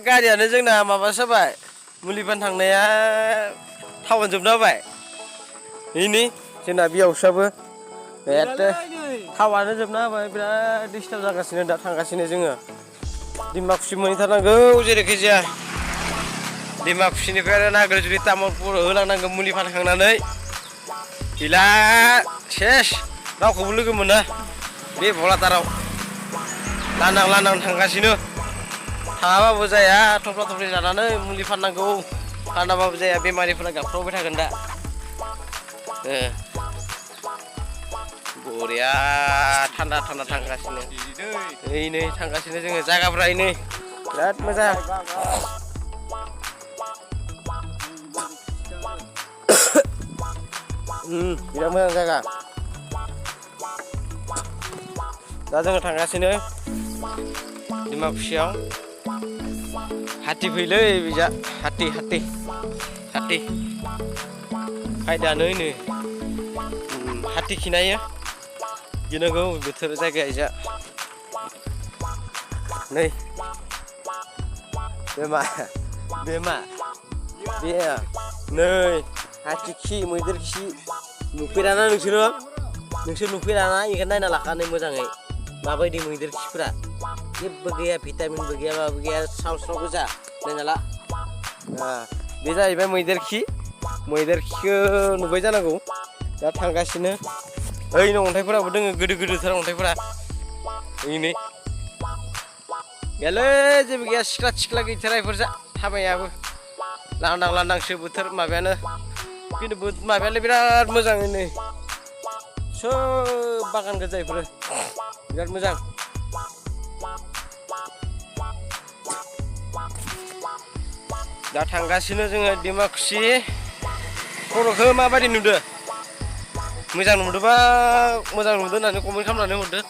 गारियानो जोंना माबा जाबाय मुलिफान थांनाया टाउन जोबना होबाय इनि जोंना बियावसाबो एते थावानो जोबना होबाय बिराद डिस्टार्ब जागासिनो दा थांगासिनो जोङो डिमाकुसि मोनहैथारनांगौ जेरैखि जाया डिमाकुसिनिफ्राय आरो नाग्रिजुलि तामुलपुर होलांनांगौ मुलि फानखांनानै गैला सेस रावखौबो लोगो मोना बे भलाटाराव लांदां थांगासिनो थाङाबाबो जाया थफ्ला थफ्लि जानानै मुलि फाननांगौ फानाबाबो जाया बेमारिफोरा गाबख्रावबाय थागोन दा बरिया थान्दा थांगासिनो नै थांगासिनो जोङो जायगाफ्रा नै बिराद मोजां बिराद मोजां जायगा दा जोङो थांगासिनो डिमाकुसियाव हाथी फैलै बिजा हाथी फायदानो नै हाथी खिनायो गिनांगौ बोथोर जायगाया इजा नै बे नै हाथी खि मैदेर खि नुफेराना नोंसोर नुफेराना इखौ नायना लाखानो मोजाङै माबायदि मैदेर खिफोरा जेबो गैया भिटामिनबो गैया माबो गैया स्राव गोजा नायना ला बे जाहैबाय मैदेर खिखौ नुबाय जानांगौ दा थांगासिनो ओइ नै अन्थाइफोराबो दोङो गोदोथार अन्थाइफोरा ओइनै गैयालै जेबो गैया सिख्ला गैथारा इफोर जा थाबायाबो लांदांसो बोथोर माबायानो खिन्थु माबायालाय बिराद मोजां नै सोब बागान गोजा इफोरो बिराद मोजां दा थांगासिनो जोङो डिमाकुसि खर'खौ माबायदि नुदो मोजां नुदोंबा मोजां नुदों होननानै कमेन्ट खालामनानै हरदो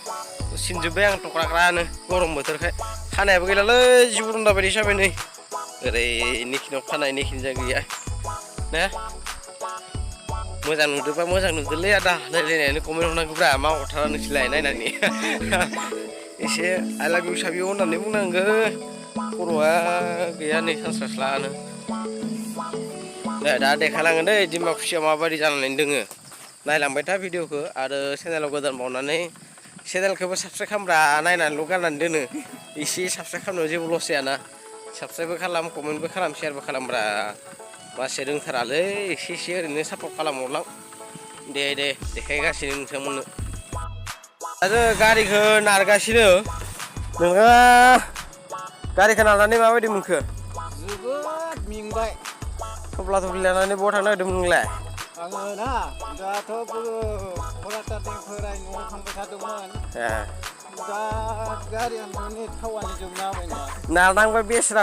सिनजोब्बाय आं टक्राक्रानो गरम बोथोरखाय खानायाबो गैलालै जिबौ दन्दा बायदि जाबाय नै ओरै निखिनाव खानाय निखिनिजा गैया ना मोजां नुदोंबा मोजां नुदोंलै आदा रायलायनानै कमेन्ट हरनांगौब्रा मा हरथारा नोंसोरलाय नायनानै एसे आइ लाभ इउ साबिउ होननानै बुंनांगौ खर'आ गैया नै सानस्रास्लानो दा देखायलाङो दै डिमाकुसियाव माबायदि जानानै दोङो नायलांबाय था भिडिअखौ आरो चेनेलाव गोदान बावनानै चेनेलखौबो साबसक्राइब खालामब्रा नायनानैल' गारनानै दोनो एसे साबसक्राइब खालामनायाव जेबो लस जायाना साबसक्राइबबो खालाम कमेन्टबो खालाम शेयारबो खालामब्रा मानसि रोंथारालै एसे ओरैनो सापर्ट खालामहरलां दे देखायगासिनो नोंथांमोननो आरो गारिखौ नारगासिनो नोंहा गारिखौ नारनानै माबायदि मोनखो जोबोद मेंबाय थफ्ला थफ्लि लानानै बहा थांनो नागिरदोंमोन नोंलाय आङो ना दाथ' फरायसालिनिफ्राय न'आव थांबाय थादोंमोन दा गारियानो नै थावानो जोबना होबाय ना नारनांबाय बेस्रा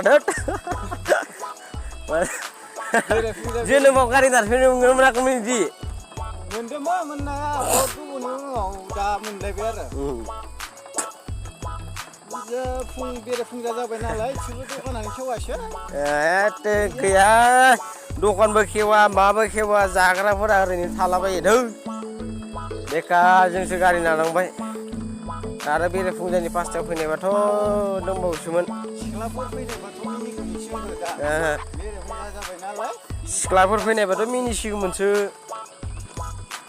जोनोमाव गारि नारफेरनो मोनाखैमोन बिदि मोनदोंमोन मोननाया बहुद गोबावनि उनाव दा मोनलायबाय आरो बेरेफुंजा जाबाय नालाय एसेबो दखानानो खेवासो गैया दखानबो खेवा माबो खेवा जाग्राफोरा ओरैनो थालाबायो धौ बेकार जोंसो गारि नारनांबाय आरो बेरेफुंजानि पासतायाव फैनायबाथ' दंबावोसोमोन सिख्लाफोर फैनायबाथ' मिनिसिगौमोनसो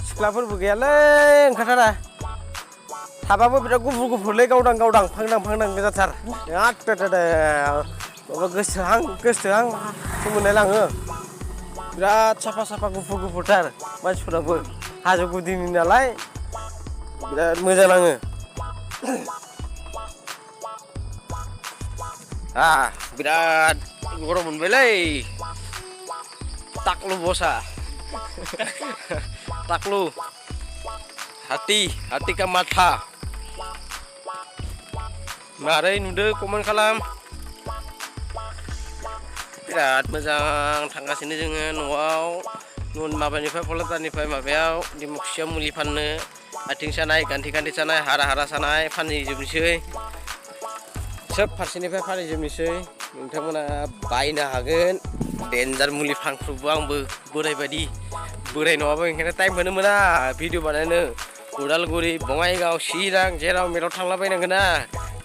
सिख्लाफोरबो गैयालै ओंखारथारा थाबाबो बिराद गुफुरलै गावदां फांदां गोजाथार माबा गोसोहां मोनलायलाङो बिराद साफा गुफुरथार मानसिफोराबो हाजो गुदिनि नालाय बिराद मोजां नाङो बिराद गरम मोनबायलै टाक्लु बसा टाक्लु हाथी का माथा मारै नुदो कमेन्ट खालाम बिराद मोजां थांगासिनो जोङो न'आव माबानिफ्राय भलाटारनिफ्राय माबायाव डिमाकुसियाव मुलि फाननो आथिं सानाय गान्थि सानाय हारा सानाय फानहैजोबनोसै सोब फारसेनिफ्राय फानहैजोबनोसै नोंथांमोना बायनो हागोन डेन्जार मुलि फानख्रुबो आंबो बोराय नङाबा ओंखायनो टाइमखौनो मोना भिडिअ बानायनो उदालगुरि बङाइगाव चिरां जेराव मेराव थांलाबायनांगोन ना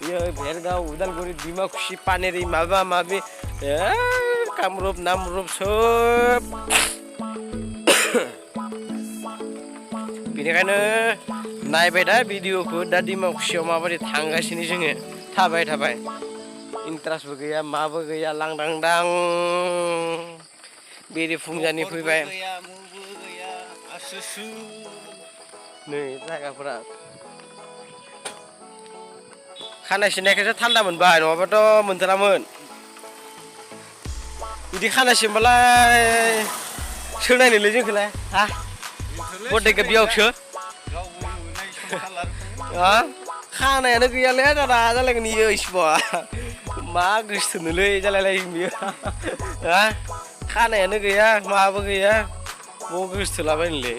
बियो भेरगाव उदालगुरि डिमाकुसि पानेरि माबा माबि कामरुप नामरुप सोब बेनिखायनो नायबाय दा भिडिअखौ दा डिमाकुसियाव माबायदि थांगासिनो जोङो थाबाय इन्ट्रेस्टबो गैया माबो गैया लांदांदां बेरे फुंजानि फैबाय नै जायगाफोरा खानाय सिननायखायसो थान्दा मोनबाय नङाबाथ' मोनथारामोन बिदि खानाय सिनबालाय सोनायनोलै जोंखौलाय हा गथायखौ बेयावसो खानायानो गैयालै दादा जालायगोन इयो इसिबा मा गोसोथोनोलै जालायलायो बियो हा खानायानो गैया माबो गैया बाव गोसोथोलाबायनोलै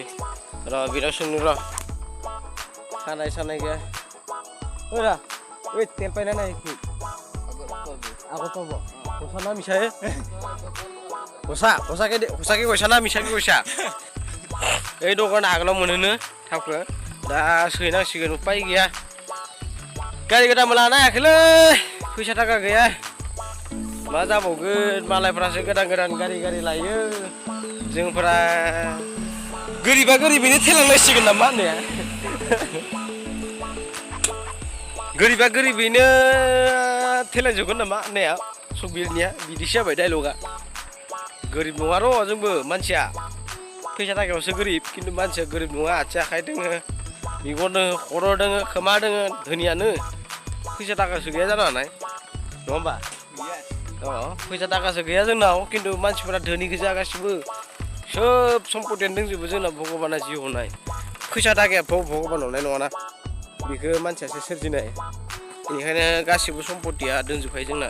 र' बिनाव सोंनो र' खानाय सानाय गैया ओरा ओइ तेल पाइना नाय আগত পাব পইচা না মিছাই পইচাকে কৈছা না মিছাকে কৈছা এই দোকাन आगोलाव मोनोनो थावखौ दा सोहैनांसिगोन उपाय गैया गारि गोदानबो लानो हायाखैलै फैसा थाखा गैया मा जाबावगोन मालायफ्रासो गोदान गारि लायो जोंफोरा गोरिबा गोरिबैनो थैलांनांसिगोन नामा होननाया गोरिबा गोरिबैनो थैलांजोबगोन नामा होननाया सुबिरनिया बिदिसो जाबाय डायलगा गोरिब नङा र' जोंबो मानसिया फैसा थाखायावसो गोरिब खिन्थु मानसिया गोरिब नङा आथिं आखाइ दोङो मेगन दोङो खर' दोङो खोमा दोङो धोनियानो फैसा थाखासो गैया जानो हानाय नङा होमबा फैसा थाखासो गैया जोंनाव खिन्थु मानसिफोरा धोनि गोजा गासिबो सोब सम्पतियानो दंजोबो जोंना भगबाना जि हरनाय फैसा थाखाया भगबान हरनाय नङाना बेखौ मानसियासो सोरजिनाय बेनिखायनो गासिबो सम्पतिया दोंजोबखायो जोंना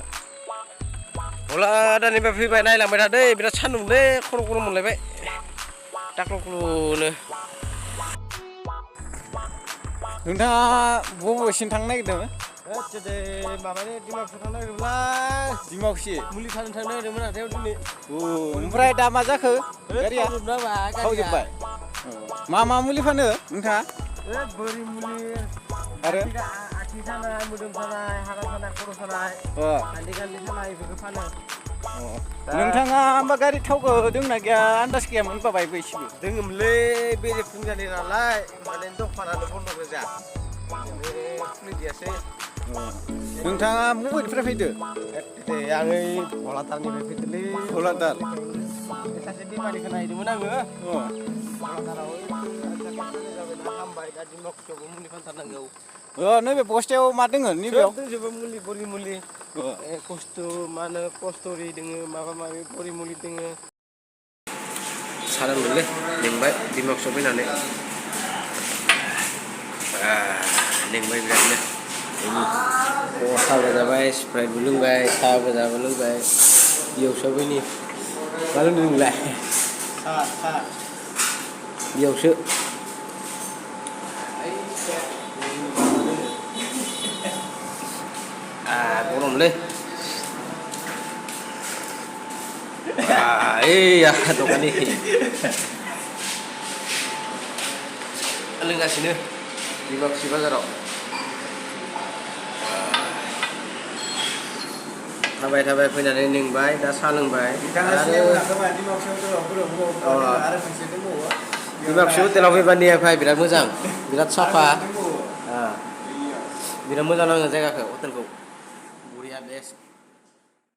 अब्ला दानिफ्राय फैबाय नायलांबाय थादो बिराद सान्दुंलै खर' खर' मोनलायबाय टाक्लुनो नोंथाङा बबेसिम थांनो नागिरदोंमोन माबानि डिमाकुसियाव थांनो नागिरदोंमोनलाय डिमाकुसि मुलि फाननो थांनो नागिरदोंमोन हाथायाव दिनै ओमफ्राय दा मा जाखो गारिया खावजोब्बाय मा मुलि फानो नोंथाङा बोरि मुलि आरो आथिं सानाय मोदोम सानाय हारा सानाय खर' सानाय आन्दै गान्दै सानाय बेफोरखौ फानो नोंथाङा होमबा गारि थावखौ दोंना गैया आन्दाज गैयामोन बाबायबो एसेबो दोङोमोनलै बेरे फुंजानि नालाय माने दखानानो बन्द' गोजा खुलिदियासै नोंथाङा बबेनिफ्राय फैदो आं ओइ गलादारनिफ्राय फैदोंलै गलादार सासे बेमारिखौ नायदोंमोन आङो गलादाराव हामबाय दा डिमाकुसियावबो मुलि फानथारनांगौ नैबे बस्थायाव मा दोङो नैबेयाव दंजोबो मुलि बरि मुलि खस्थ' मा होनो कस्तुरि दोङो माबा माबि बरि मुलि दोङो सानांगौलै लेंबाय डिमाकुसियाव फैनानै लेंबाय बिरादनो साहाबो जाबाय स्प्राइटबो लोंबाय साहाबो जाबो लोंबाय बेयावसो बैनि मा लोंदों नोंलाय बेयावसो गरमलै दखानि लोंगासिनो डिमाकुसि बाजाराव थाबाय फैनानै लोंबाय दा साहा लोंबाय डिमाकुसि हटेलाव फैबा नियाफाय बिराद मोजां बिराद साफा बिराद मोजां नाङो जायगाखौ हटेलखौ